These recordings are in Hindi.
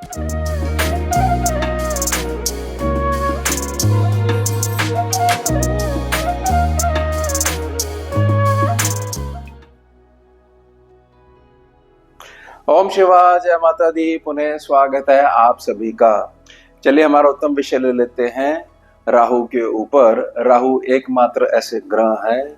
ओम शिवाय, जय माता दी। पुनः स्वागत है आप सभी का। चलिए हमारा उत्तम विषय ले लेते हैं राहु के ऊपर। राहु एकमात्र ऐसे ग्रह है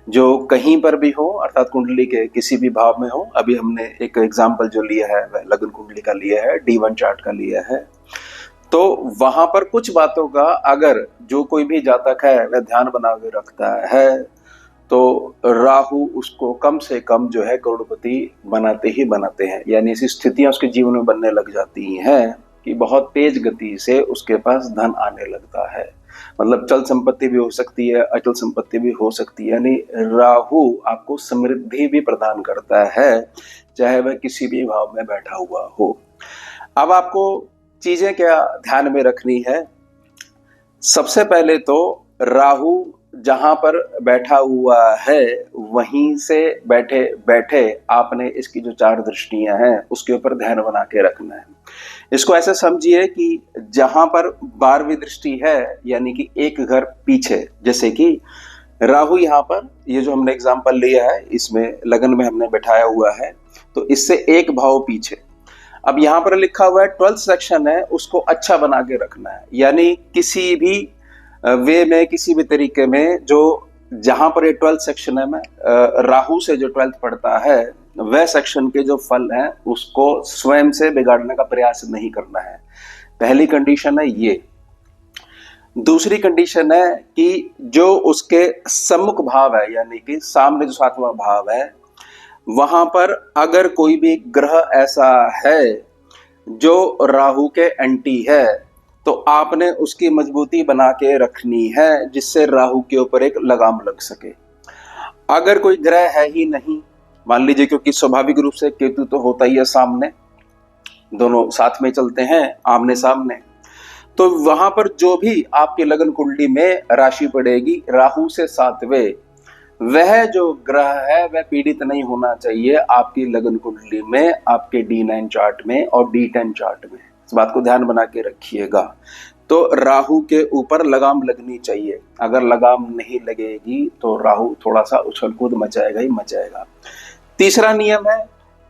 जो कहीं पर भी हो, अर्थात कुंडली के किसी भी भाव में हो। अभी हमने एक एग्जाम्पल जो लिया है वह लग्न कुंडली का लिया है, D1 चार्ट का लिया है। तो वहां पर कुछ बातों का अगर जो कोई भी जातक है वह ध्यान बना के रखता है तो राहु उसको कम से कम जो है करोड़पति बनाते ही बनाते हैं। यानी ऐसी स्थितियां उसके जीवन में बनने लग जाती हैं कि बहुत तेज गति से उसके पास धन आने लगता है। मतलब चल संपत्ति भी हो सकती है, अचल संपत्ति भी हो सकती है। यानी राहु आपको समृद्धि भी प्रदान करता है, चाहे वह किसी भी भाव में बैठा हुआ हो। अब आपको चीजें क्या ध्यान में रखनी है। सबसे पहले तो राहु जहां पर बैठा हुआ है वहीं से बैठे बैठे आपने इसकी जो 4 दृष्टियां हैं उसके ऊपर ध्यान बना के रखना है। इसको ऐसे समझिए कि जहां पर 12वीं दृष्टि है, यानी कि एक घर पीछे, जैसे कि राहु यहाँ पर, ये जो हमने एग्जाम्पल लिया है इसमें लगन में हमने बैठाया हुआ है, तो इससे एक भाव पीछे। अब यहाँ पर लिखा हुआ है 12th सेक्शन है, उसको अच्छा बना के रखना है। यानी किसी भी वे में, किसी भी तरीके में, जो जहां पर ये 12th सेक्शन है में राहु से जो 12th पढ़ता है वह सेक्शन के जो फल हैं उसको स्वयं से बिगाड़ने का प्रयास नहीं करना है। पहली कंडीशन है ये। दूसरी कंडीशन है कि जो उसके सम्मुख भाव है, यानी कि सामने जो 7वां भाव है, वहां पर अगर कोई भी ग्रह ऐसा है जो राहु के एंटी है तो आपने उसकी मजबूती बना के रखनी है जिससे राहु के ऊपर एक लगाम लग सके। अगर कोई ग्रह है ही नहीं, मान लीजिए, क्योंकि स्वाभाविक रूप से केतु तो होता ही है सामने, दोनों साथ में चलते हैं आमने सामने, तो वहां पर जो भी आपके लगन कुंडली में राशि पड़ेगी राहु से 7वें, वह जो ग्रह है वह पीड़ित नहीं होना चाहिए आपकी लगन कुंडली में, आपके D9 चार्ट में और D10 चार्ट में। इस बात को ध्यान बना के रखिएगा। तो राहु के ऊपर लगाम लगनी चाहिए। अगर लगाम नहीं लगेगी तो राहु थोड़ा सा उछल कूद मचाएगा ही मचाएगा। तीसरा नियम है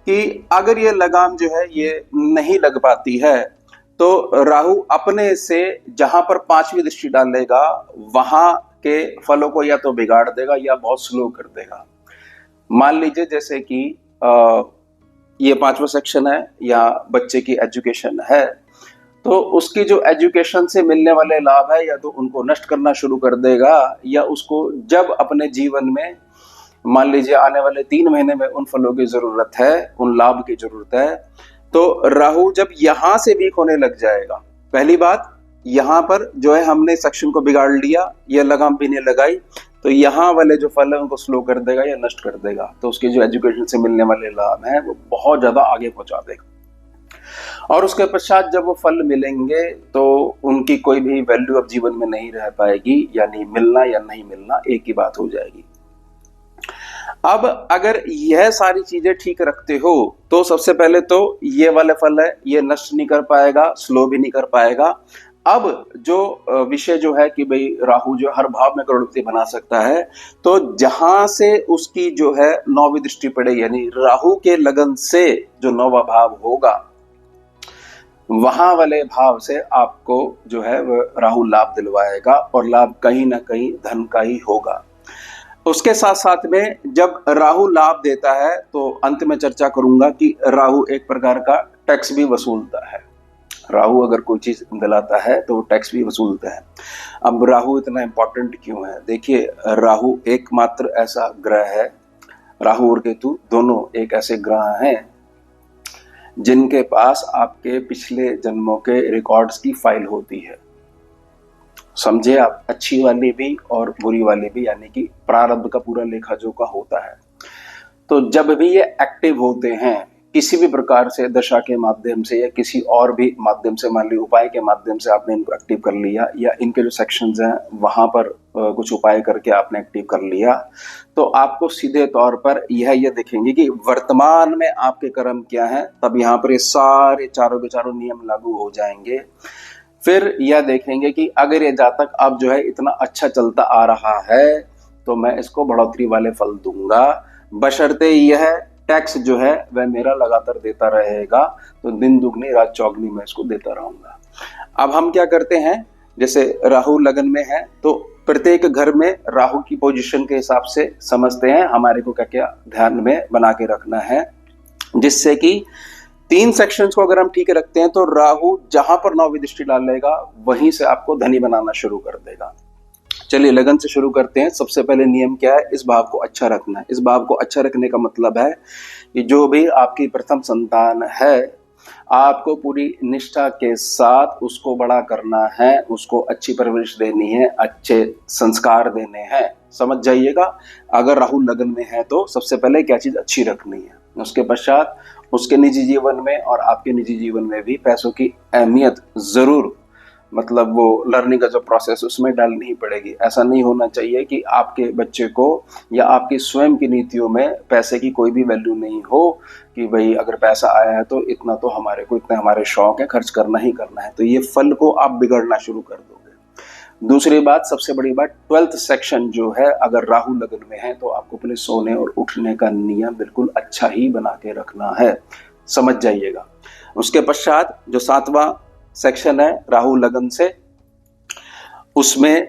कि अगर ये लगाम जो है ये नहीं लग पाती है तो राहु अपने से जहां पर 5वीं दृष्टि डालेगा वहां के फलों को या तो बिगाड़ देगा या बहुत स्लो कर देगा। मान लीजिए जैसे कि ये 5वां सेक्शन है या बच्चे की एजुकेशन है, तो उसकी जो एजुकेशन से मिलने वाले लाभ है या तो उनको नष्ट करना शुरू कर देगा, या उसको जब अपने जीवन में मान लीजिए आने वाले 3 महीने में उन फलों की जरूरत है, उन लाभ की जरूरत है, तो राहु जब यहां से वीक होने लग जाएगा, पहली बात यहाँ पर जो है हमने सेक्शन को बिगाड़ लिया, यह लगाम भी नहीं लगाई, तो यहाँ वाले जो फल है उनको स्लो कर देगा या नष्ट कर देगा। तो उसके जो एजुकेशन से मिलने वाले लाभ हैं वो बहुत ज्यादा आगे पहुंचा देगा। और उसके पश्चात जब वो फल मिलेंगे तो उनकी कोई भी वैल्यू अब जीवन में नहीं रह पाएगी, यानी मिलना या नहीं मिलना एक ही बात हो जाएगी। अब अगर यह सारी चीजें ठीक रखते हो तो सबसे पहले तो ये वाले फल है ये नष्ट नहीं कर पाएगा, स्लो भी नहीं कर पाएगा। अब जो विषय जो है कि भाई राहु जो हर भाव में करोड़पति बना सकता है, तो जहां से उसकी जो है 9वीं दृष्टि पड़े, यानी राहु के लगन से जो 9वां भाव होगा वहां वाले भाव से आपको जो है वह राहु लाभ दिलवाएगा, और लाभ कहीं ना कहीं धन का ही होगा। उसके साथ साथ में जब राहु लाभ देता है तो अंत में चर्चा करूंगा कि राहु एक प्रकार का टैक्स भी वसूलता है। राहु अगर कोई चीज दिलाता है तो वो टैक्स भी वसूलता है। अब राहु इतना इंपॉर्टेंट क्यों है? देखिए, राहु एकमात्र ऐसा ग्रह है, राहु और केतु दोनों एक ऐसे ग्रह हैं जिनके पास आपके पिछले जन्मों के रिकॉर्ड्स की फाइल होती है। समझे आप, अच्छी वाली भी और बुरी वाली भी, यानी कि प्रारब्ध का पूरा लेखा जोखा होता है। तो जब भी ये एक्टिव होते हैं किसी भी प्रकार से दशा के माध्यम से या किसी और भी माध्यम से, मान ली उपाय के माध्यम से आपने इनको एक्टिव कर लिया, या इनके जो सेक्शंस हैं वहां पर कुछ उपाय करके आपने एक्टिव कर लिया, तो आपको सीधे तौर पर यह देखेंगे कि वर्तमान में आपके कर्म क्या हैं। तब यहाँ पर ये सारे चारों के चारों नियम लागू हो जाएंगे। फिर यह देखेंगे कि अगर ये जातक अब जो है इतना अच्छा चलता आ रहा है तो मैं इसको बढ़ोतरी वाले फल दूंगा, बशर्ते यह टैक्स जो है वह मेरा लगातार देता रहेगा, तो दिन दुगनी रात चौगनी मैं इसको देता रहूंगा। अब हम क्या करते हैं, जैसे राहु लगन में है तो प्रत्येक घर में राहु की पोजीशन के हिसाब से समझते हैं हमारे को क्या क्या ध्यान में बना के रखना है, जिससे कि 3 सेक्शंस को अगर हम ठीक रखते हैं तो राहु जहां पर 9वीं दृष्टि डालेगा वहीं से आपको धनी बनाना शुरू कर देगा। चलिए लगन से शुरू करते हैं। सबसे पहले नियम क्या है, इस भाव को अच्छा रखना है। इस भाव को अच्छा रखने का मतलब है कि जो भी आपकी प्रथम संतान है आपको पूरी निष्ठा के साथ उसको बड़ा करना है, उसको अच्छी परवरिश देनी है, अच्छे संस्कार देने हैं। समझ जाइएगा, अगर राहु लगन में है तो सबसे पहले क्या चीज अच्छी रखनी है, उसके पश्चात उसके निजी जीवन में और आपके निजी जीवन में भी पैसों की अहमियत जरूर, मतलब वो लर्निंग का जो प्रोसेस उसमें डालनी ही पड़ेगी। ऐसा नहीं होना चाहिए कि आपके बच्चे को या आपकी स्वयं की नीतियों में पैसे की कोई भी वैल्यू नहीं हो कि भाई अगर पैसा आया है तो इतना तो हमारे को, इतने हमारे शौक है, खर्च करना ही करना है, तो ये फल को आप बिगड़ना शुरू कर दोगे। दूसरी बात, सबसे बड़ी बात, 12th सेक्शन जो है अगर राहु लगन में है तो आपको अपने सोने और उठने का नियम बिल्कुल अच्छा ही बना के रखना है, समझ जाइएगा। उसके पश्चात जो 7वां सेक्शन है राहु लगन से, उसमें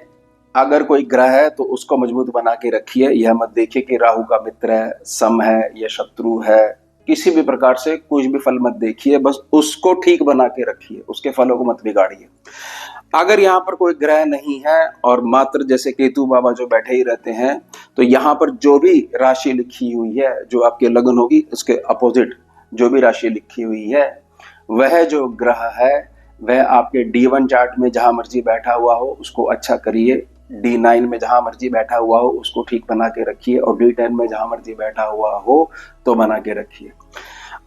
अगर कोई ग्रह है तो उसको मजबूत बना के रखिए। यह मत देखिए कि राहु का मित्र है, सम है या शत्रु है, किसी भी प्रकार से कुछ भी फल मत देखिए, बस उसको ठीक बना के रखिए, उसके फलों को मत बिगाड़िए। अगर यहाँ पर कोई ग्रह नहीं है और मात्र जैसे केतु बाबा जो बैठे ही रहते हैं, तो यहाँ पर जो भी राशि लिखी हुई है, जो आपके लगन होगी उसके अपोजिट जो भी राशि लिखी हुई है, वह जो ग्रह है वह आपके D1 चार्ट में जहां मर्जी बैठा हुआ हो उसको अच्छा करिए, D9 में जहां मर्जी बैठा हुआ हो उसको ठीक बना के रखिए, और D10 में जहां मर्जी बैठा हुआ हो तो बना के रखिए।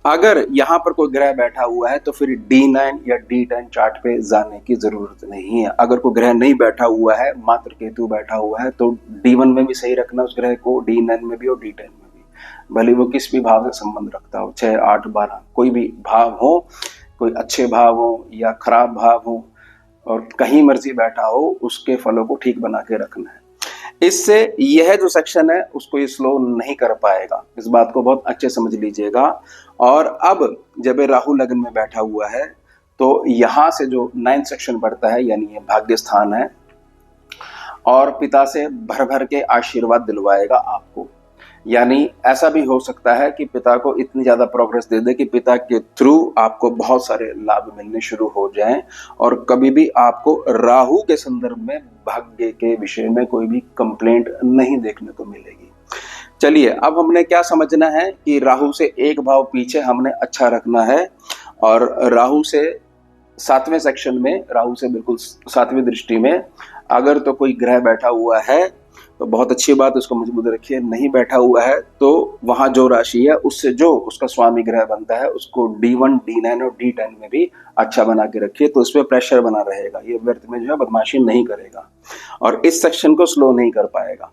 अगर यहाँ पर कोई ग्रह बैठा हुआ है तो फिर D9 या D10 चार्ट पे जाने की जरूरत नहीं है। अगर कोई ग्रह नहीं बैठा हुआ है, मात्र केतु बैठा हुआ है, तो D1 में भी सही रखना उस ग्रह को, D9 में भी और D10 में भी, भले वो किस भी भाव से संबंध रखता हो, 6, 8, 12 कोई भी भाव हो, कोई अच्छे भाव हो या खराब भाव हो, और कहीं मर्जी बैठा हो, उसके फलों को ठीक बना के रखना है। इससे यह जो सेक्शन है उसको ये स्लो नहीं कर पाएगा, इस बात को बहुत अच्छे समझ लीजिएगा। और अब जब राहु लगन में बैठा हुआ है तो यहां से जो 9th सेक्शन बढ़ता है, यानी ये भाग्य स्थान है, और पिता से भर भर के आशीर्वाद दिलवाएगा आपको। यानी ऐसा भी हो सकता है कि पिता को इतनी ज्यादा प्रोग्रेस दे दे कि पिता के थ्रू आपको बहुत सारे लाभ मिलने शुरू हो जाएं, और कभी भी आपको राहु के संदर्भ में भाग्य के विषय में कोई भी कंप्लेंट नहीं देखने को मिलेगी। चलिए अब हमने क्या समझना है कि राहु से एक भाव पीछे हमने अच्छा रखना है, और राहु से 7वें सेक्शन में, राहु से बिल्कुल 7वीं दृष्टि में अगर तो कोई ग्रह बैठा हुआ है तो बहुत अच्छी बात, उसको मजबूत रखिए। नहीं बैठा हुआ है तो वहां जो राशि है उससे जो उसका स्वामी ग्रह बनता है उसको D1, D9 और D10 में भी अच्छा बना के रखिए, तो इस पे प्रेशर बना रहेगा, ये व्यर्थ में जो है बदमाशी नहीं करेगा और इस सेक्शन को स्लो नहीं कर पाएगा।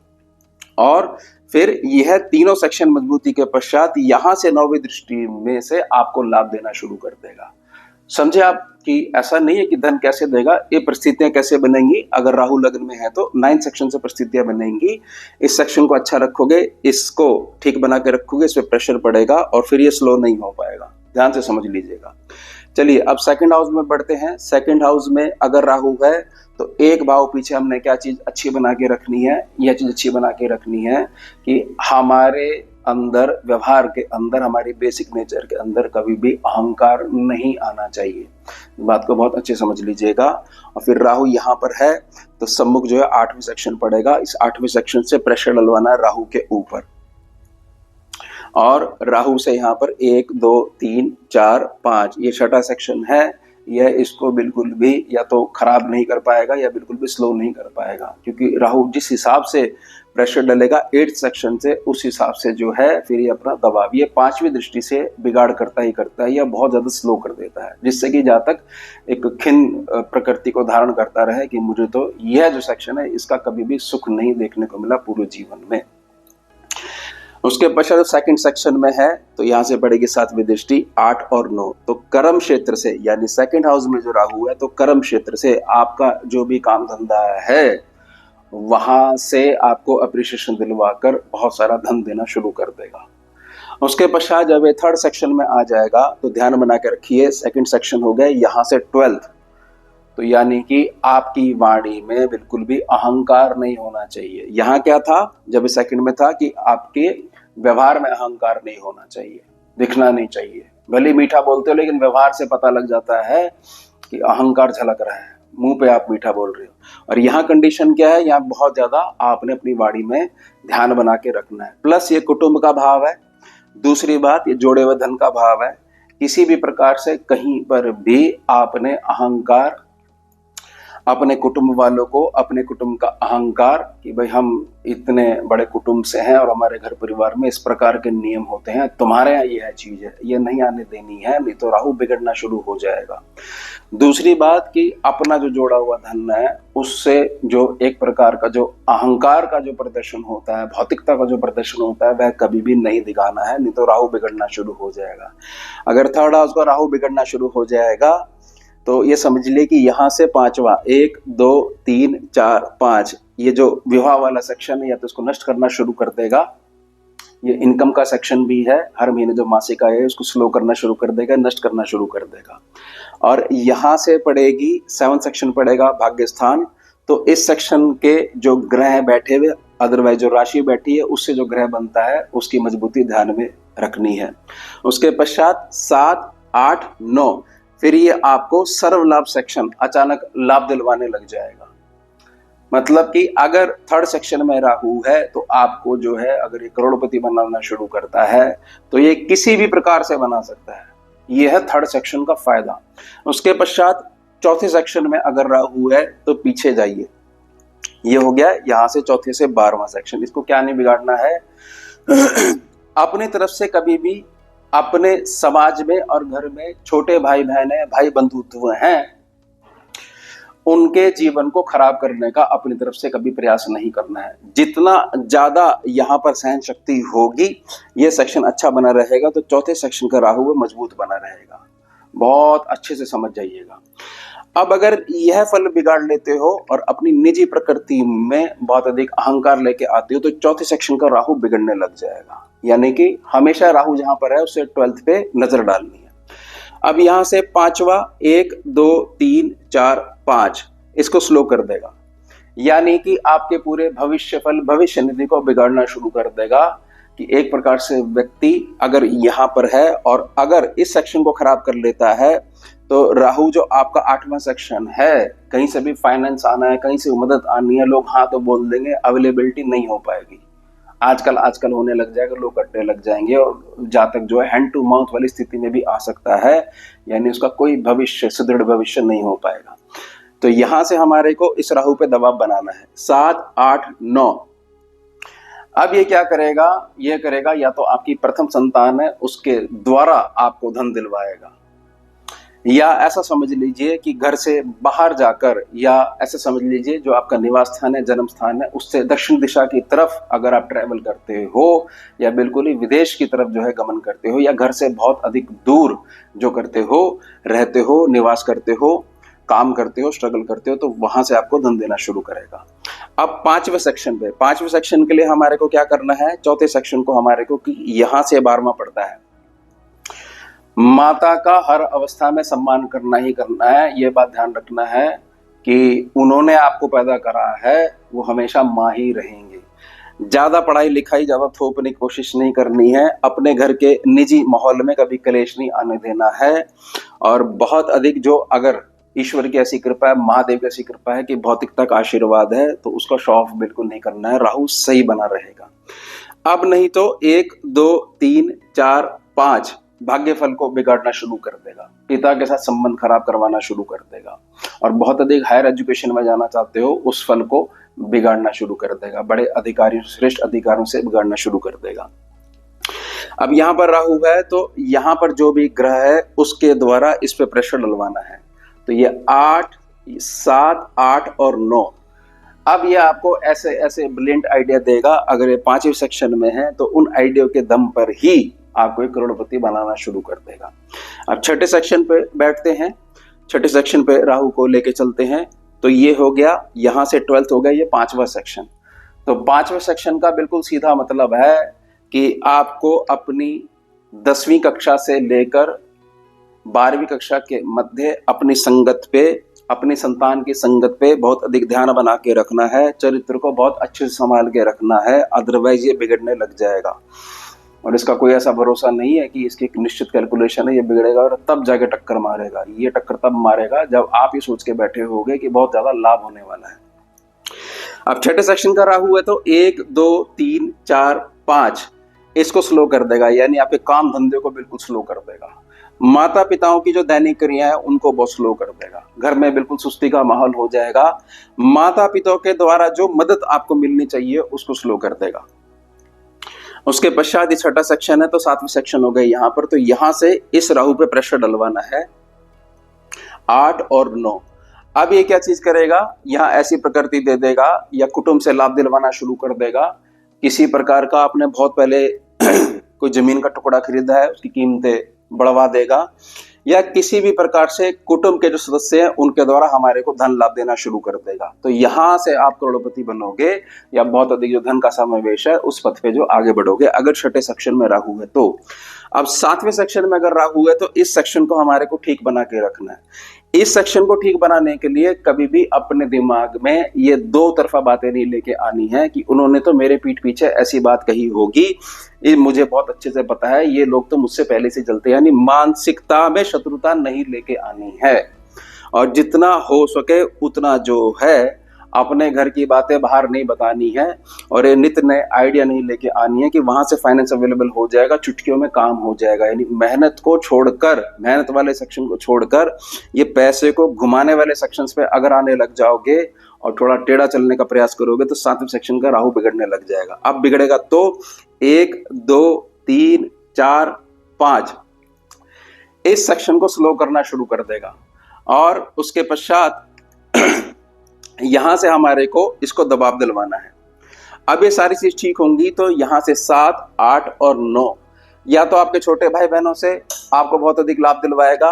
और फिर यह तीनों सेक्शन मजबूती के पश्चात यहां से 9वीं दृष्टि में से आपको लाभ देना शुरू कर देगा। समझे आप कि ऐसा नहीं है कि धन कैसे देगा, ये परिस्थितियां कैसे बनेंगी। अगर राहु लग्न में है तो 9th सेक्शन से परिस्थितियां बनेंगी, इस सेक्शन को अच्छा रखोगे, इसको ठीक बना के रखोगे, इस पे प्रेशर पड़ेगा और फिर ये स्लो नहीं हो पाएगा। ध्यान से समझ लीजिएगा। चलिए अब सेकंड हाउस में बढ़ते हैं। सेकंड हाउस में अगर राहु है तो एक भाव पीछे हमने क्या चीज अच्छी बना के रखनी है, यह चीज अच्छी बना के रखनी है कि हमारे अंदर, व्यवहार के अंदर, हमारी बेसिक नेचर के अंदर कभी भी अहंकार नहीं आना चाहिए। बात को बहुत अच्छे समझ लीजिएगा। और फिर राहु यहाँ पर है तो सम्मुख जो है 8वीं सेक्शन पड़ेगा, इस 8वीं सेक्शन से प्रेशर डलवाना है राहु के ऊपर। और राहु से यहाँ पर 1, 2, 3, 4, 5 ये 6ठा सेक्शन है, यह इसको बिल्कुल भी या तो खराब नहीं कर पाएगा या बिल्कुल भी स्लो नहीं कर पाएगा, क्योंकि राहु जिस हिसाब से प्रेशर डलेगा 8th सेक्शन से, उस हिसाब से जो है फिर ये अपना दबाव ये 5वीं दृष्टि से बिगाड़ करता ही करता है या बहुत ज्यादा स्लो कर देता है, जिससे कि जहाँ तक एक खिन्न प्रकृति को धारण करता रहे कि मुझे तो यह जो सेक्शन है इसका कभी भी सुख नहीं देखने को मिला पूरे जीवन में। उसके पश्चात सेकंड सेक्शन में है तो यहाँ से पड़ेगी 7वीं दृष्टि 8 और 9। तो कर्म क्षेत्र से यानी सेकंड हाउस में जो राहु है तो कर्म क्षेत्र से आपका जो भी काम धंधा है वहां से आपको अप्रिशिएशन दिलवाकर बहुत सारा धन देना शुरू कर देगा। उसके पश्चात जब ये 3rd सेक्शन में आ जाएगा तो ध्यान बना के रखिए, सेकंड सेक्शन हो गया यहाँ से 12th, तो यानी कि आपकी वाणी में बिल्कुल भी अहंकार नहीं होना चाहिए। यहाँ क्या था जब सेकंड में था कि आपके व्यवहार में अहंकार नहीं होना चाहिए, दिखना नहीं चाहिए। भले मीठा बोलते हो लेकिन व्यवहार से पता लग जाता है कि अहंकार झलक रहा है, मुंह पे आप मीठा बोल रहे हो। और यहाँ कंडीशन क्या है, यहाँ बहुत ज्यादा आपने अपनी वाणी में ध्यान बना के रखना है। प्लस ये कुटुंब का भाव है, दूसरी बात ये जोड़े हुए धन का भाव है। किसी भी प्रकार से कहीं पर भी आपने अहंकार, अपने कुटुंब वालों को, अपने कुटुंब का अहंकार कि भाई हम इतने बड़े कुटुंब से हैं और हमारे घर परिवार में इस प्रकार के नियम होते हैं, तुम्हारे यहाँ यह चीज है, ये नहीं आने देनी है, नहीं तो राहु बिगड़ना शुरू हो जाएगा। दूसरी बात कि अपना जो जोड़ा हुआ धन है उससे जो एक प्रकार का जो अहंकार का जो प्रदर्शन होता है, भौतिकता का जो प्रदर्शन होता है, वह कभी भी नहीं दिखाना है, नहीं तो राहु बिगड़ना शुरू हो जाएगा। अगर 3rd हाउस का राहु बिगड़ना शुरू हो जाएगा तो ये समझ लिए कि यहाँ से 5वां 1 2 3 4 5 ये जो विवाह वाला सेक्शन है या तो इसको नष्ट करना शुरू कर देगा। ये इनकम का सेक्शन भी है, हर महीने जो मासिक आय है उसको स्लो करना शुरू कर देगा, नष्ट करना शुरू कर देगा। और यहाँ से पड़ेगी 7th सेक्शन पड़ेगा भाग्य स्थान। तो इस सेक्शन के जो ग्रह बैठे हुए, अदरवाइज जो राशि बैठी है उससे जो ग्रह बनता है उसकी मजबूती ध्यान में रखनी है। उसके पश्चात 7 8 9 फिर ये आपको सर्व लाभ सेक्शन अचानक लाभ दिलवाने लग जाएगा। मतलब कि अगर 3rd सेक्शन में राहु है तो आपको जो है अगर ये करोड़पति बनाना शुरू करता है तो ये किसी भी प्रकार से बना सकता है। ये है 3rd सेक्शन का फायदा। उसके पश्चात 4थे सेक्शन में अगर राहु है तो पीछे जाइए, ये हो गया यहाँ से 4थे से 12वां सेक्शन। इसको क्या नहीं बिगाड़ना है अपनी तरफ से कभी भी अपने समाज में और घर में छोटे भाई बहन है, भाई बंधुत्व हैं, उनके जीवन को खराब करने का अपनी तरफ से कभी प्रयास नहीं करना है। जितना ज्यादा यहाँ पर सहन शक्ति होगी ये सेक्शन अच्छा बना रहेगा, तो 4थे सेक्शन का राहु मजबूत बना रहेगा। बहुत अच्छे से समझ जाइएगा। अब अगर यह फल बिगाड़ लेते हो और अपनी निजी प्रकृति में बहुत अधिक अहंकार लेके आते हो तो 4थे सेक्शन का राहु बिगड़ने लग जाएगा। यानी कि हमेशा राहु जहां पर है उससे 12th पे नजर डालनी है। अब यहां से 5वां 1 2 3 4 5 इसको स्लो कर देगा, यानी कि आपके पूरे भविष्य फल, भविष्य निधि को बिगाड़ना शुरू कर देगा। कि एक प्रकार से व्यक्ति अगर यहाँ पर है और अगर इस सेक्शन को खराब कर लेता है तो राहु जो आपका 8वां सेक्शन है, कहीं से भी फाइनेंस आना है, कहीं से मदद आनी है, लोग हाँ तो बोल देंगे, अवेलेबिलिटी नहीं हो पाएगी। आजकल होने लग जाएगा, लोग कटने लग जाएंगे और जहाँ तक जो है हैंड टू माउथ वाली स्थिति में भी आ सकता है, यानी उसका कोई भविष्य, सुदृढ़ भविष्य नहीं हो पाएगा। तो यहां से हमारे को इस राहु पे दबाव बनाना है। 7 8 9 अब ये क्या करेगा, ये करेगा या तो आपकी प्रथम संतान है उसके द्वारा आपको धन दिलवाएगा, या ऐसा समझ लीजिए कि घर से बाहर जाकर, या ऐसा समझ लीजिए जो आपका निवास स्थान है, जन्म स्थान है, उससे दक्षिण दिशा की तरफ अगर आप ट्रैवल करते हो या बिल्कुल ही विदेश की तरफ जो है गमन करते हो, या घर से बहुत अधिक दूर जो करते हो, रहते हो, निवास करते हो, काम करते हो, स्ट्रगल करते हो, तो वहां से आपको धन देना शुरू करेगा। अब 5वें सेक्शन पे, 5वें सेक्शन के लिए हमारे को क्या करना है, 4थे सेक्शन को हमारे को कि यहां से 12वां पड़ता है, माता का हर अवस्था में सम्मान करना ही करना है। ये बात ध्यान रखना है कि उन्होंने आपको पैदा करा है, वो हमेशा माँ ही रहेंगे। ज्यादा पढ़ाई लिखाई ज्यादा थोपने की कोशिश नहीं करनी है, अपने घर के निजी माहौल में कभी कलेश नहीं आने देना है। और बहुत अधिक जो अगर ईश्वर की ऐसी कृपा है, महादेव की ऐसी कृपा है कि भौतिकता का आशीर्वाद है, तो उसका शो ऑफ बिल्कुल नहीं करना है, राहु सही बना रहेगा। अब नहीं तो 1 2 3 4 5 भाग्य फल को बिगाड़ना शुरू कर देगा, पिता के साथ संबंध खराब करवाना शुरू कर देगा, और बहुत अधिक हायर एजुकेशन में जाना चाहते हो उस फल को बिगाड़ना शुरू कर देगा, बड़े अधिकारियों, श्रेष्ठ अधिकारियों से बिगाड़ना शुरू कर देगा। अब यहाँ पर राहु है तो यहाँ पर जो भी ग्रह है उसके द्वारा इस पे प्रेशर डलवाना है। तो ये 8, 7, 8 और 9, अब ये आपको ऐसे ऐसे ब्रिलियंट आइडिया देगा। अगर ये 5वें सेक्शन में है तो उन आइडिया के दम पर ही आपको एक करोड़पति बनाना शुरू कर देगा। अब छठे सेक्शन पे बैठते हैं, छठे सेक्शन पे राहु को लेके चलते हैं। तो ये हो गया, यहाँ से 12th हो गया, ये 5वां सेक्शन। तो 5वें सेक्शन का बिल्कुल सीधा मतलब है कि आपको अपनी 10वीं कक्षा से लेकर 12वीं कक्षा के मध्य अपनी संगत पे, अपनी संतान की संगत पे बहुत अधिक ध्यान बना के रखना है, चरित्र को बहुत अच्छे से संभाल के रखना है, अदरवाइज ये बिगड़ने लग जाएगा। और इसका कोई ऐसा भरोसा नहीं है कि इसकी एक निश्चित कैलकुलेशन है ये बिगड़ेगा और तब जाके टक्कर मारेगा। ये टक्कर तब मारेगा जब आप ये सोच के बैठे होगे कि बहुत ज्यादा लाभ होने वाला है। अब छठे सेक्शन का राहु है तो 1, 2, 3, 4, 5 इसको स्लो कर देगा, यानी आपके काम धंधे को बिल्कुल स्लो कर देगा। माता पिताओं की जो दैनिक क्रिया है उनको बहुत स्लो कर देगा। घर में बिल्कुल सुस्ती का माहौल हो जाएगा। माता पिताओं के द्वारा जो मदद आपको मिलनी चाहिए उसको स्लो कर देगा। उसके पश्चात छठा सेक्शन है तो 7वें सेक्शन हो गए यहाँ पर। तो यहां से इस राहु पे प्रेशर डलवाना है 8 और 9। अब ये क्या चीज करेगा, यहाँ ऐसी प्रकृति दे देगा या कुटुंब से लाभ दिलवाना शुरू कर देगा। किसी प्रकार का आपने बहुत पहले कोई जमीन का टुकड़ा खरीदा है उसकी कीमतें बढ़वा देगा, या किसी भी प्रकार से कुटुंब के जो सदस्य हैं उनके द्वारा हमारे को धन लाभ देना शुरू कर देगा। तो यहाँ से आप करोड़पति बनोगे या बहुत अधिक जो धन का समावेश है उस पथ पे जो आगे बढ़ोगे, अगर छठे सेक्शन में राहु है तो। अब 7वें सेक्शन में अगर राहु है तो इस सेक्शन को हमारे को ठीक बना के रखना है। इस सेक्शन को ठीक बनाने के लिए कभी भी अपने दिमाग में ये दो तरफा बातें नहीं लेके आनी है कि उन्होंने तो मेरे पीठ पीछे ऐसी बात कही होगी, ये मुझे बहुत अच्छे से पता है, ये लोग तो मुझसे पहले से चलते हैं, यानी मानसिकता में शत्रुता नहीं लेके आनी है। और जितना हो सके उतना जो है अपने घर की बातें बाहर नहीं बतानी है, और ये नित्य नए आइडिया नहीं लेके आनी है कि वहां से फाइनेंस अवेलेबल हो जाएगा, चुटकियों में काम हो जाएगा। यानी मेहनत को छोड़कर, मेहनत वाले सेक्शन को छोड़कर ये पैसे को घुमाने वाले सेक्शंस पे अगर आने लग जाओगे और थोड़ा टेढ़ा चलने का प्रयास करोगे तो 7वें सेक्शन का राहु बिगड़ने लग जाएगा। अब बिगड़ेगा तो 1, 2, 3, 4, 5 इस सेक्शन को स्लो करना शुरू कर देगा। और उसके पश्चात यहां से हमारे को इसको दबाव दिलवाना है। अब ये सारी चीज ठीक होंगी तो यहां से 7, 8 और 9 या तो आपके छोटे भाई बहनों से आपको बहुत अधिक लाभ दिलवाएगा,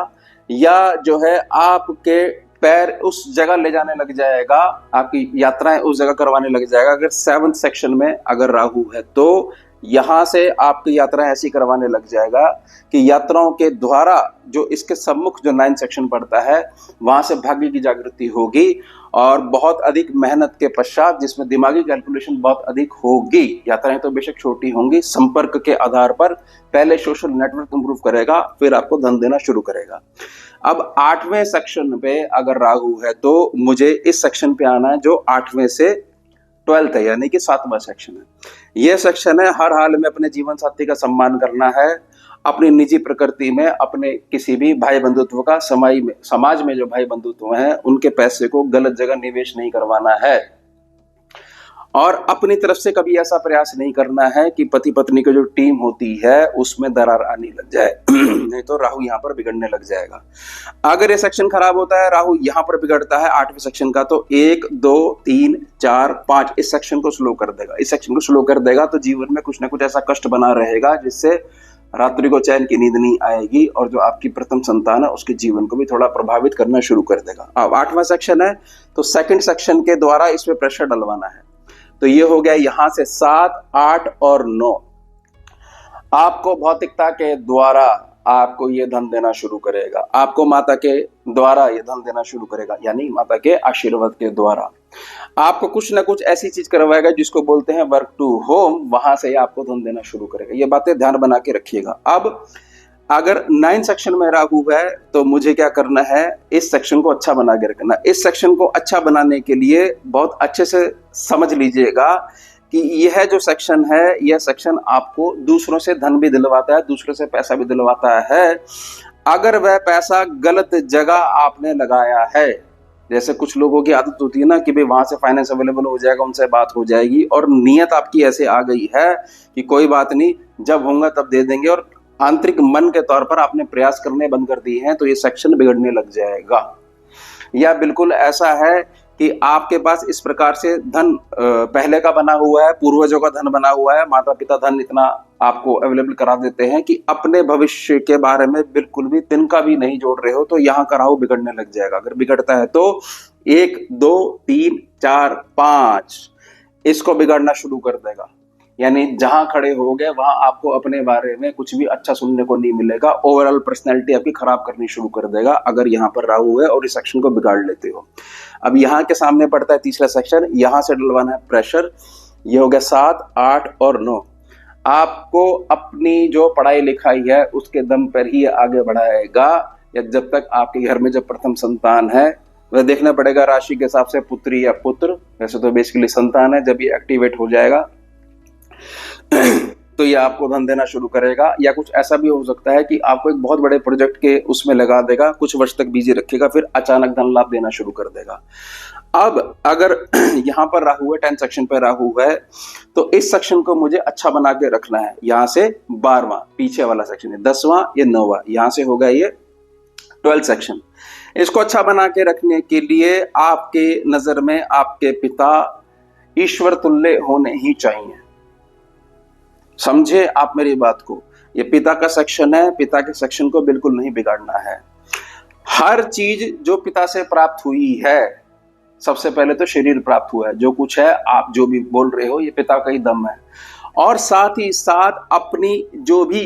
या जो है आपके पैर उस जगह ले जाने लग जाएगा, आपकी यात्राएं उस जगह करवाने लग जाएगा। अगर 7th सेक्शन में अगर राहु है तो यहां से आपकी यात्रा ऐसी करवाने लग जाएगा कि यात्राओं के द्वारा जो इसके सम्मुख जो 9th सेक्शन पड़ता है वहां से भाग्य की जागृति होगी, और बहुत अधिक मेहनत के पश्चात जिसमें दिमागी कैलकुलेशन बहुत अधिक होगी। यात्राएं तो बेशक छोटी होंगी, संपर्क के आधार पर पहले सोशल नेटवर्क इंप्रूव करेगा, फिर आपको धन देना शुरू करेगा। अब 8वें सेक्शन पे अगर राहु है तो मुझे इस सेक्शन पे आना है जो 8वें से 12th है, यानी कि 7वां सेक्शन है। यह सेक्शन है हर हाल में अपने जीवन साथी का सम्मान करना है, अपनी निजी प्रकृति में अपने किसी भी भाई बंधुत्व का समाज में जो भाई बंधुत्व हैं उनके पैसे को गलत जगह निवेश नहीं करवाना है, और अपनी तरफ से कभी ऐसा प्रयास नहीं करना है कि पति पत्नी की जो टीम होती है उसमें दरार आने लग जाए नहीं तो राहु यहाँ पर बिगड़ने लग जाएगा। अगर ये सेक्शन खराब होता है, राहु यहाँ पर बिगड़ता है 8वें सेक्शन का, तो 1, 2, 3, 4, 5 इस सेक्शन को स्लो कर देगा। इस सेक्शन को स्लो कर देगा तो जीवन में कुछ ना कुछ ऐसा कष्ट बना रहेगा जिससे रात्रि को चैन की नींद नहीं आएगी, और जो आपकी प्रथम संतान है उसके जीवन को भी थोड़ा प्रभावित करना शुरू कर देगा। अब 8वां सेक्शन है तो 2nd सेक्शन के द्वारा इसमें प्रेशर डलवाना है। तो ये हो गया यहां से 7, 8 और 9। आपको भौतिकता के द्वारा आपको ये धन देना शुरू करेगा, आपको माता के द्वारा ये धन देना शुरू करेगा, यानी माता के आशीर्वाद के द्वारा आपको कुछ ना कुछ ऐसी चीज करवाएगा जिसको बोलते हैं वर्क टू होम, वहां से आपको धन देना शुरू करेगा। ये बातें ध्यान बना के रखिएगा। अब अगर 9th सेक्शन में राहु है तो मुझे क्या करना है, इस सेक्शन को अच्छा बना के रखना। इस सेक्शन को अच्छा बनाने के लिए बहुत अच्छे से समझ लीजिएगा कि यह जो सेक्शन है, यह सेक्शन आपको दूसरों से धन भी दिलवाता है, दूसरों से पैसा भी दिलवाता है। अगर वह पैसा गलत जगह आपने लगाया है, जैसे कुछ लोगों की आदत होती है ना कि भाई वहां से फाइनेंस अवेलेबल हो जाएगा, उनसे बात हो जाएगी, और नियत आपकी ऐसे आ गई है कि कोई बात नहीं, जब होगा तब दे देंगे, और आंतरिक मन के तौर पर आपने प्रयास करने बंद कर दिए हैं, तो ये सेक्शन बिगड़ने लग जाएगा। या बिल्कुल ऐसा है कि आपके पास इस प्रकार से धन पहले का बना हुआ है, पूर्वजों का धन बना हुआ है, माता पिता धन इतना आपको अवेलेबल करा देते हैं कि अपने भविष्य के बारे में बिल्कुल भी तिनका भी नहीं जोड़ रहे हो, तो यहाँ का राहु बिगड़ने लग जाएगा। अगर बिगड़ता है तो 1 2 3 4 5 इसको बिगाड़ना शुरू कर देगा। यानी जहां खड़े हो गए वहां आपको अपने बारे में कुछ भी अच्छा सुनने को नहीं मिलेगा, ओवरऑल पर्सनैलिटी आपकी खराब करनी शुरू कर देगा अगर यहाँ पर राहु है और इस सेक्शन को बिगाड़ लेते हो। अब यहाँ के सामने पड़ता है तीसरा सेक्शन, यहाँ से डलवाना है प्रेशर। ये हो गया 7 8 और 9। आपको अपनी जो पढ़ाई लिखाई है उसके दम पर ही आगे बढ़ाएगा, या जब तक आपके घर में जब प्रथम संतान है वह देखना पड़ेगा राशि के हिसाब से पुत्री या पुत्र, वैसे तो बेसिकली संतान है, जब ये एक्टिवेट हो जाएगा तो ये आपको धन देना शुरू करेगा। या कुछ ऐसा भी हो सकता है कि आपको एक बहुत बड़े प्रोजेक्ट के उसमें लगा देगा, कुछ वर्ष तक बिजी रखेगा, फिर अचानक धन लाभ देना शुरू कर देगा। अब अगर यहाँ पर राहु है, 10 सेक्शन पर राहु है, तो इस सेक्शन को मुझे अच्छा बना के रखना है। यहाँ से 12वां पीछे वाला सेक्शन है, 10वां ये 9वां, यहाँ से होगा ये 12 सेक्शन। इसको अच्छा बना के रखने के लिए आपके नजर में आपके पिता ईश्वर तुल्य होने ही चाहिए। समझे आप मेरी बात को? ये पिता का सेक्शन है, पिता के सेक्शन को बिल्कुल नहीं बिगाड़ना है। हर चीज जो पिता से प्राप्त हुई है, सबसे पहले तो शरीर प्राप्त हुआ है, जो कुछ है आप जो भी बोल रहे हो ये पिता का ही दम है, और साथ ही साथ अपनी जो भी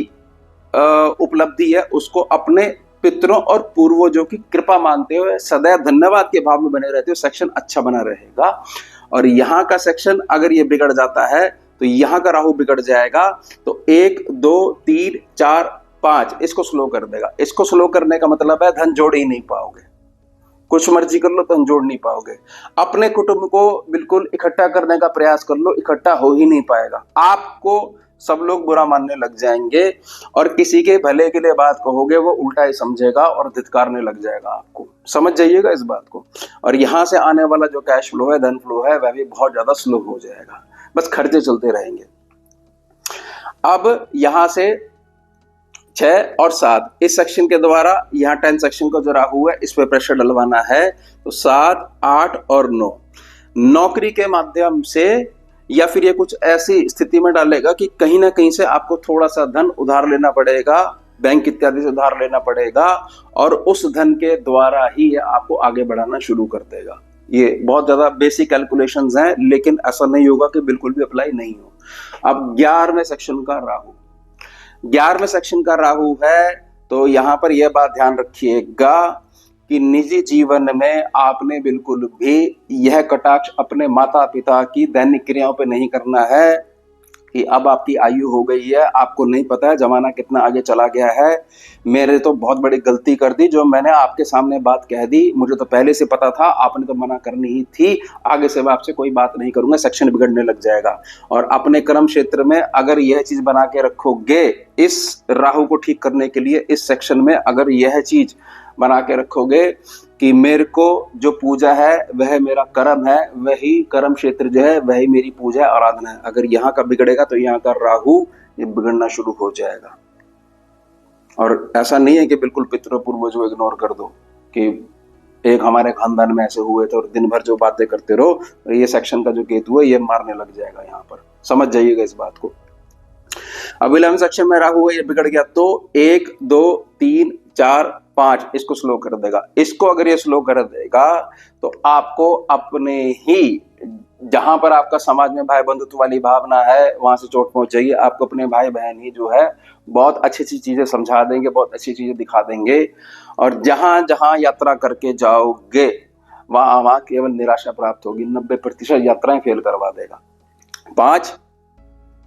उपलब्धि है उसको अपने पितरों और पूर्वजों की कृपा मानते हुए सदैव धन्यवाद के भाव में बने रहते हो, सेक्शन अच्छा बना रहेगा। और यहाँ का सेक्शन अगर ये बिगड़ जाता है तो यहाँ का राहु बिगड़ जाएगा, तो 1 2 3 4 5 इसको स्लो कर देगा। इसको स्लो करने का मतलब है धन जोड़ ही नहीं पाओगे, कुछ मर्जी कर लो धन जोड़ नहीं पाओगे। अपने कुटुंब को बिल्कुल इकट्ठा करने का प्रयास कर लो, इकट्ठा हो ही नहीं पाएगा। आपको सब लोग बुरा मानने लग जाएंगे, और किसी के भले के लिए बात कहोगे वो उल्टा ही समझेगा और धिक्कारने लग जाएगा आपको। समझ जाइएगा इस बात को। और यहाँ से आने वाला जो कैश फ्लो है, धन फ्लो है, वह भी बहुत ज्यादा स्लो हो जाएगा, बस खर्चे चलते रहेंगे। अब यहाँ से 6 और 7 इस सेक्शन के द्वारा यहाँ 10 सेक्शन को जो राहु है इस पे प्रेशर डलवाना है, तो 7 8 और 9 नौकरी के माध्यम से, या फिर ये कुछ ऐसी स्थिति में डालेगा कि कहीं ना कहीं से आपको थोड़ा सा धन उधार लेना पड़ेगा, बैंक इत्यादि से उधार लेना पड़ेगा, और उस धन के द्वारा ही आपको आगे बढ़ाना शुरू कर देगा। ये बहुत ज्यादा बेसिक कैलकुलेशंस हैं, लेकिन ऐसा नहीं होगा कि बिल्कुल भी अप्लाई नहीं हो। अब 11वें सेक्शन का राहु, 11वें सेक्शन का राहु है, तो यहाँ पर यह बात ध्यान रखिएगा कि निजी जीवन में आपने बिल्कुल भी यह कटाक्ष अपने माता पिता की दैनिक क्रियाओं पे नहीं करना है कि अब आपकी आयु हो गई है, आपको नहीं पता है जमाना कितना आगे चला गया है, मेरे तो बहुत बड़ी गलती कर दी जो मैंने आपके सामने बात कह दी, मुझे तो पहले से पता था, आपने तो मना करनी ही थी, आगे से मैं आपसे कोई बात नहीं करूंगा, सेक्शन बिगड़ने लग जाएगा। और अपने कर्म क्षेत्र में अगर यह चीज बना के रखोगे, इस राहु को ठीक करने के लिए इस सेक्शन में अगर यह चीज बना के रखोगे कि मेरे को जो पूजा है वह मेरा कर्म है, वही कर्म क्षेत्र जो है वही मेरी पूजा आराधना है, अगर यहाँ का बिगड़ेगा तो यहाँ का राहु ये बिगड़ना शुरू हो जाएगा। और ऐसा नहीं है कि बिल्कुल पितरों पूर्वजों को इग्नोर कर दो कि एक हमारे खानदान में ऐसे हुए थे और दिन भर जो बातें करते रहो, तो ये सेक्शन का जो केतु है ये मारने लग जाएगा यहाँ पर। समझ जाइएगा इस बात को। अब 11वें सेक्शन में राहु है, ये बिगड़ गया तो 1 2 3 4 5 इसको स्लो कर देगा। इसको अगर ये स्लो कर देगा तो आपको अपने ही, जहां पर आपका समाज में भाई बंधुत्व वाली भावना है वहां से चोट पहुंच जाएगी। आपको अपने भाई बहन ही जो है बहुत अच्छी अच्छी चीजें समझा देंगे, बहुत अच्छी चीजें दिखा देंगे, और जहां जहां यात्रा करके जाओगे वहां वहां केवल निराशा प्राप्त होगी। 90% यात्राएं फेल करवा देगा। 5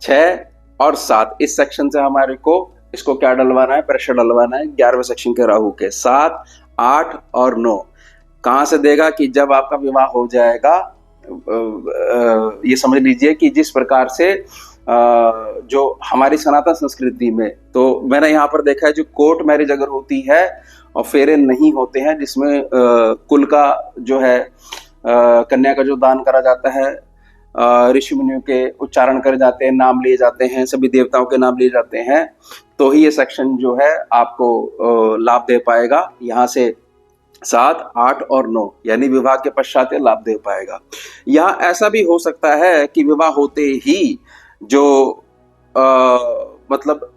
6 और 7 इस सेक्शन से हमारे को इसको क्या डलवाना है, प्रेशर डलवाना है 11वें सेक्शन के राहु के। 7 8 और 9 कहां से देगा कि जब आपका विवाह हो जाएगा ये समझ लीजिए कि जिस प्रकार से जो हमारी सनातन संस्कृति में, तो मैंने यहाँ पर देखा है जो कोर्ट मैरिज अगर होती है और फेरे नहीं होते हैं, जिसमें कुल का जो है कन्या का जो दान करा जाता है, ऋषि मुनियों के उच्चारण करे जाते हैं, नाम लिए जाते हैं, सभी देवताओं के नाम लिए जाते हैं, तो ही ये सेक्शन जो है आपको लाभ दे पाएगा। यहाँ से 7, 8 और 9 यानी विवाह के पश्चात ये लाभ दे पाएगा। यहाँ ऐसा भी हो सकता है कि विवाह होते ही जो मतलब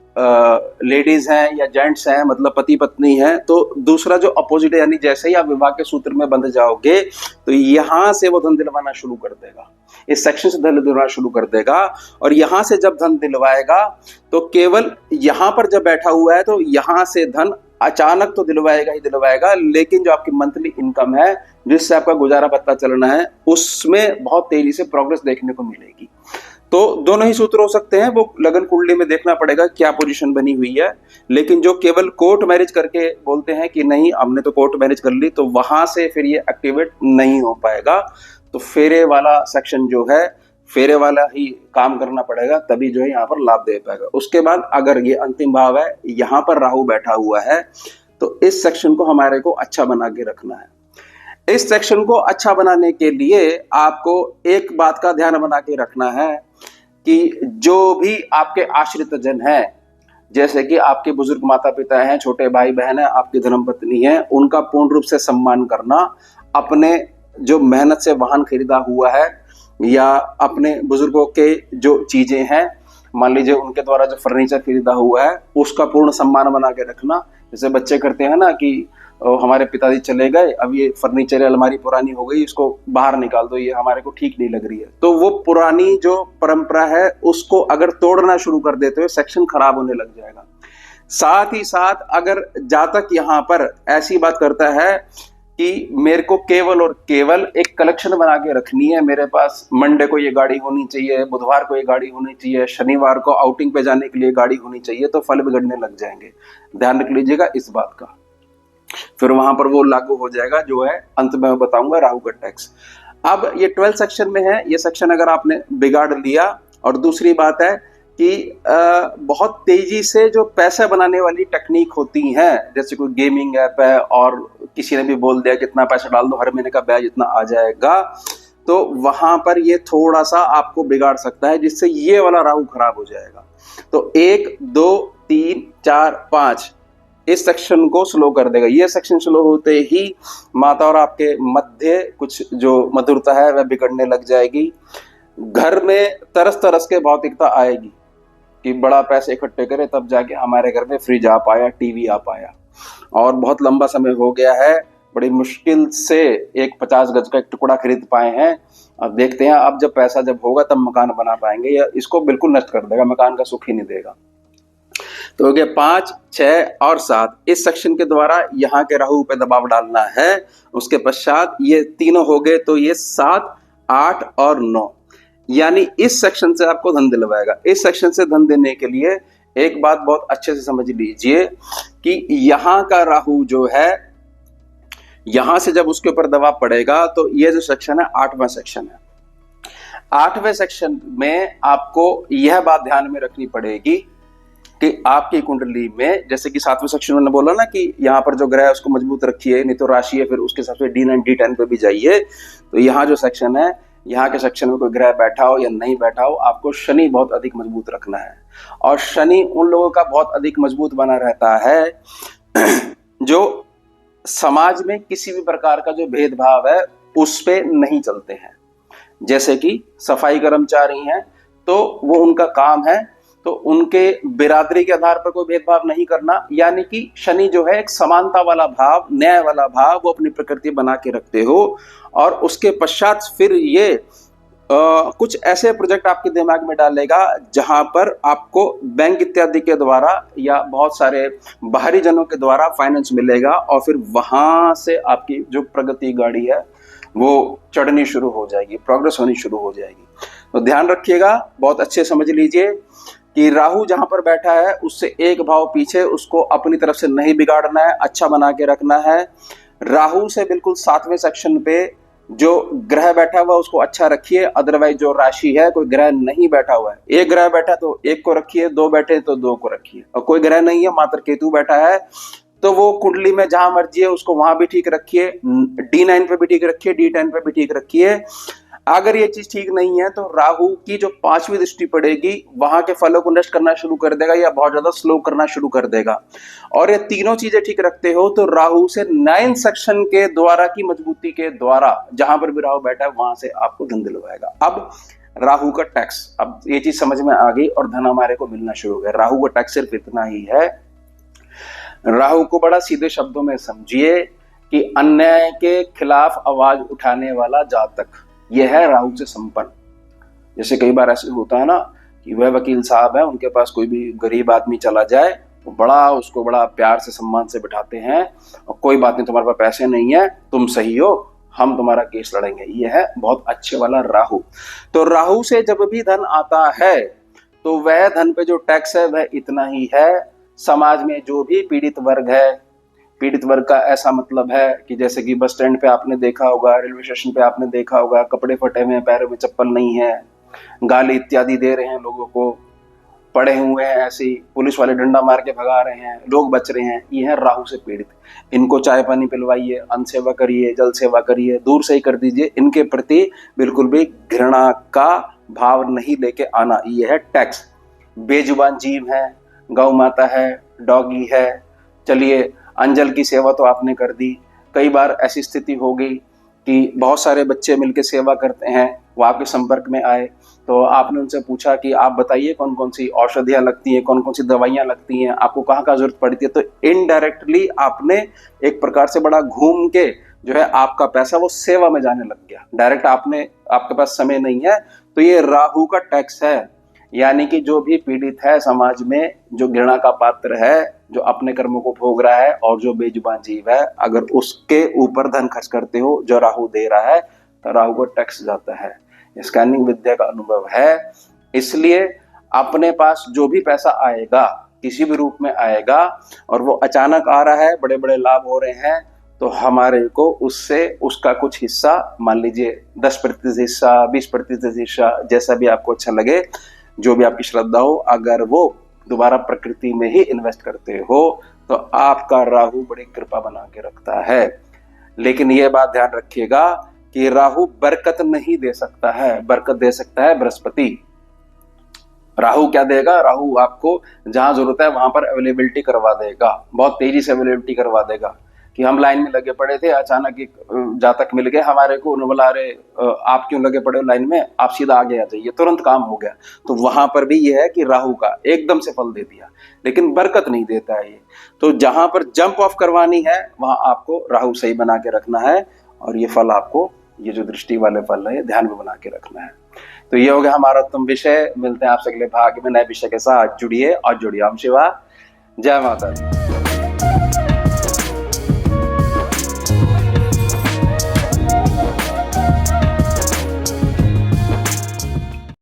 लेडीज हैं या जेंट्स हैं, मतलब पति पत्नी हैं, तो दूसरा जो अपोजिट है, यानी जैसे ही आप विवाह के सूत्र में बंध जाओगे तो यहाँ से वो धन दिलवाना शुरू कर देगा, इस सेक्शन से धन दिलवाना शुरू कर देगा। और यहाँ से जब धन दिलवाएगा तो केवल यहाँ पर जब बैठा हुआ है तो यहाँ से धन अचानक तो दिलवाएगा ही दिलवाएगा, लेकिन जो आपकी मंथली इनकम है जिससे आपका गुजारा भत्ता चलना है, उसमें बहुत तेजी से प्रोग्रेस देखने को मिलेगी। तो दोनों ही सूत्र हो सकते हैं, वो लगन कुंडली में देखना पड़ेगा क्या पोजीशन बनी हुई है। लेकिन जो केवल कोर्ट मैरिज करके बोलते हैं कि नहीं हमने तो कोर्ट मैरिज कर ली, तो वहां से फिर ये एक्टिवेट नहीं हो पाएगा। तो फेरे वाला सेक्शन जो है, फेरे वाला ही काम करना पड़ेगा, तभी जो है यहाँ पर लाभ दे पाएगा। उसके बाद अगर ये अंतिम भाव है, यहाँ पर राहु बैठा हुआ है, तो इस सेक्शन को हमारे को अच्छा बना के रखना है। इस सेक्शन को अच्छा बनाने के लिए आपको एक बात का ध्यान बना के रखना है कि जो भी आपके आश्रित जन हैं, जैसे कि आपके बुजुर्ग माता पिता हैं, छोटे भाई बहन हैं, आपकी धर्मपत्नी है, उनका पूर्ण रूप से सम्मान करना। अपने जो मेहनत से वाहन खरीदा हुआ है या अपने बुजुर्गों के जो चीजें हैं, मान लीजिए उनके द्वारा जो फर्नीचर खरीदा हुआ है, उसका पूर्ण सम्मान बना के रखना। जैसे बच्चे करते हैं ना कि हमारे पिताजी चले गए, अब ये फर्नीचर अलमारी पुरानी हो गई, इसको बाहर निकाल दो, ये हमारे को ठीक नहीं लग रही है। तो वो पुरानी जो परंपरा है उसको अगर तोड़ना शुरू कर देते हो, सेक्शन खराब होने लग जाएगा। साथ ही साथ अगर जातक यहाँ पर ऐसी बात करता है कि मेरे को केवल और केवल एक कलेक्शन बना के रखनी है, मेरे पास मंडे को ये गाड़ी होनी चाहिए, बुधवार को ये गाड़ी होनी चाहिए, शनिवार को आउटिंग पे जाने के लिए गाड़ी होनी चाहिए, तो फल बिगड़ने लग जाएंगे। ध्यान रख लीजिएगा इस बात का, फिर वहां पर वो लागू हो जाएगा जो है अंत में मैं बताऊंगा राहु का टैक्स। अब ये 12 सेक्शन में है, ये सेक्शन अगर आपने बिगाड़ लिया, और दूसरी बात है कि बहुत तेजी से जो पैसे बनाने वाली टेक्निक होती हैं, जैसे कोई गेमिंग ऐप है और किसी ने भी बोल दिया कितना पैसा डाल दो, हर महीने का ब्याज इतना आ जाएगा, तो वहां पर ये थोड़ा सा आपको बिगाड़ सकता है, जिससे ये वाला राहु खराब हो जाएगा। तो 1, 2, 3, 4, 5 इस सेक्शन को स्लो कर देगा। ये सेक्शन स्लो होते ही माता और आपके मध्य कुछ जो मधुरता है वह बिगड़ने लग जाएगी। घर में तरस तरस के भौतिकता आएगी कि बड़ा पैसे इकट्ठे करे तब जाके हमारे घर में फ्रिज आ पाया, टीवी आ पाया, और बहुत लंबा समय हो गया है, बड़ी मुश्किल से एक 50 गज का एक टुकड़ा खरीद पाए हैं। अब देखते हैं अब जब पैसा जब होगा तब मकान बना पाएंगे, या इसको बिल्कुल नष्ट कर देगा, मकान का सुख ही नहीं देगा। तो हो गया 5, 6 और 7 इस सेक्शन के द्वारा यहाँ के राहु पे दबाव डालना है। उसके पश्चात ये तीनों हो गए, तो ये 7, 8 और 9 यानी इस सेक्शन से आपको धन दिलवाएगा। इस सेक्शन से धन देने के लिए एक बात बहुत अच्छे से समझ लीजिए कि यहाँ का राहु जो है, यहां से जब उसके ऊपर दबाव पड़ेगा तो ये जो सेक्शन है 8वां सेक्शन है। 8वें सेक्शन में आपको यह बात ध्यान में रखनी पड़ेगी कि आपकी कुंडली में, जैसे कि 7वें सेक्शन में बोला ना कि यहाँ पर जो ग्रह है उसको मजबूत रखिए, नहीं तो राशि है फिर उसके हिसाब से D9 D10 पे भी जाइए। तो यहाँ जो सेक्शन है, यहाँ के सेक्शन में कोई ग्रह बैठा हो या नहीं बैठा हो, आपको शनि बहुत अधिक मजबूत रखना है। और शनि उन लोगों का बहुत अधिक मजबूत बना रहता है जो समाज में किसी भी प्रकार का जो भेदभाव है उस पे नहीं चलते हैं। जैसे कि सफाई कर्मचारी हैं तो वो उनका काम है, तो उनके बिरादरी के आधार पर कोई भेदभाव नहीं करना, यानी कि शनि जो है एक समानता वाला भाव, न्याय वाला भाव वो अपनी प्रकृति बना के रखते हो। और उसके पश्चात फिर ये कुछ ऐसे प्रोजेक्ट आपके दिमाग में डालेगा जहां पर आपको बैंक इत्यादि के द्वारा या बहुत सारे बाहरी जनों के द्वारा फाइनेंस मिलेगा, और फिर वहां से आपकी जो प्रगति गाड़ी है वो चढ़नी शुरू हो जाएगी, प्रोग्रेस होनी शुरू हो जाएगी। तो ध्यान रखिएगा, बहुत अच्छे समझ लीजिए कि राहु जहां पर बैठा है उससे एक भाव पीछे, उसको अपनी तरफ से नहीं बिगाड़ना है, अच्छा बना के रखना है। राहु से बिल्कुल 7वें सेक्शन पे जो ग्रह बैठा हुआ उसको अच्छा रखिए, अदरवाइज जो राशि है, कोई ग्रह नहीं बैठा हुआ है, एक ग्रह बैठा तो एक को रखिए, दो बैठे तो दो को रखिए, और कोई ग्रह नहीं है, मात्र केतु बैठा है, तो वो कुंडली में जहां मर्जी है उसको वहां भी ठीक रखिए, D9 पे भी ठीक रखिए, D10 पे भी ठीक रखिए। अगर ये चीज ठीक नहीं है तो राहु की जो 5वीं दृष्टि पड़ेगी वहां के फलों को नष्ट करना शुरू कर देगा या बहुत ज्यादा स्लो करना शुरू कर देगा। और ये तीनों चीजें ठीक रखते हो तो राहु से 9 सेक्शन के द्वारा की मजबूती के द्वारा जहां पर भी राहु बैठा है वहां से आपको धन दिलवाएगा। अब राहु का टैक्स, अब ये चीज समझ में आ गई और धन हमारे को मिलना शुरू हो गया। राहु का टैक्स सिर्फ इतना ही है, राहु को बड़ा सीधे शब्दों में समझिए कि अन्याय के खिलाफ आवाज उठाने वाला जातक, यह है राहु से संपन्न। जैसे कई बार ऐसे होता है ना कि वह वकील साहब है, उनके पास कोई भी गरीब आदमी चला जाए तो उसको बड़ा प्यार से सम्मान से बिठाते हैं, और कोई बात नहीं, तुम्हारे पास पैसे नहीं है, तुम सही हो, हम तुम्हारा केस लड़ेंगे। यह है बहुत अच्छे वाला राहु। तो राहु से जब भी धन आता है तो वह धन पे जो टैक्स है वह इतना ही है। समाज में जो भी पीड़ित वर्ग है, पीड़ित वर्ग का ऐसा मतलब है कि जैसे कि बस स्टैंड पे आपने देखा होगा, रेलवे स्टेशन पे आपने देखा होगा, कपड़े फटे हुए हैं, पैरों में चप्पल नहीं है, गाली इत्यादि दे रहे हैं लोगों को, पड़े हुए हैं ऐसे ही, पुलिस वाले डंडा मार के भगा रहे हैं, लोग बच रहे हैं, ये है राहु से पीड़ित। इनको चाय पानी पिलवाइए, अन्न सेवा करिए, जल सेवा करिए, दूर से ही कर दीजिए, इनके प्रति बिल्कुल भी घृणा का भाव नहीं लेके आना। ये है टैक्स। बेजुबान जीव है, गौ माता है, डॉगी है, चलिए अंजल की सेवा तो आपने कर दी। कई बार ऐसी स्थिति हो गई कि बहुत सारे बच्चे मिलकर सेवा करते हैं, वो आपके संपर्क में आए तो आपने उनसे पूछा कि आप बताइए कौन कौन सी औषधियां लगती हैं, कौन कौन सी दवाइयां लगती हैं, आपको कहाँ कहाँ जरूरत पड़ती है। तो इनडायरेक्टली आपने एक प्रकार से बड़ा घूम के जो है आपका पैसा वो सेवा में जाने लग गया। डायरेक्ट आपके पास समय नहीं है। तो ये राहु का टैक्स है, यानी कि जो भी पीड़ित है समाज में, जो घृणा का पात्र है, जो अपने कर्मों को भोग रहा है, और जो बेजुबान जीव है, अगर उसके ऊपर धन खर्च करते हो जो राहु दे रहा है तो राहु को टैक्स जाता है। स्कैनिंग विद्या का अनुभव है, इसलिए अपने पास जो भी पैसा आएगा किसी भी रूप में आएगा और वो अचानक आ रहा है, बड़े बड़े लाभ हो रहे हैं, तो हमारे को उससे उसका कुछ हिस्सा, मान लीजिए 10% हिस्सा, 20% हिस्सा, जैसा भी आपको अच्छा लगे, जो भी आपकी श्रद्धा हो, अगर वो दोबारा प्रकृति में ही इन्वेस्ट करते हो तो आपका राहु बड़ी कृपा बना के रखता है। लेकिन यह बात ध्यान रखिएगा कि राहु बरकत नहीं दे सकता है, बरकत दे सकता है बृहस्पति। राहु क्या देगा? राहु आपको जहां जरूरत है वहां पर अवेलेबिलिटी करवा देगा, बहुत तेजी से अवेलेबिलिटी करवा देगा। कि हम लाइन में लगे पड़े थे, अचानक एक जातक मिल गए हमारे को, उन्होंने बोला अरे आप क्यों लगे पड़े हो लाइन में, आप सीधा आगे आ जाइए, तुरंत काम हो गया। तो वहां पर भी ये है कि राहु का एकदम से फल दे दिया, लेकिन बरकत नहीं देता है ये। तो जहां पर जंप ऑफ करवानी है वहां आपको राहु सही बना के रखना है, और ये फल आपको, ये जो दृष्टि वाले फल है, ध्यान में बना के रखना है। तो ये हो गया हमारा उत्तम विषय। मिलते हैं आपसे अगले भाग में नए विषय के साथ। जुड़िए और जुड़िए। ओम शिवा, जय माता दी।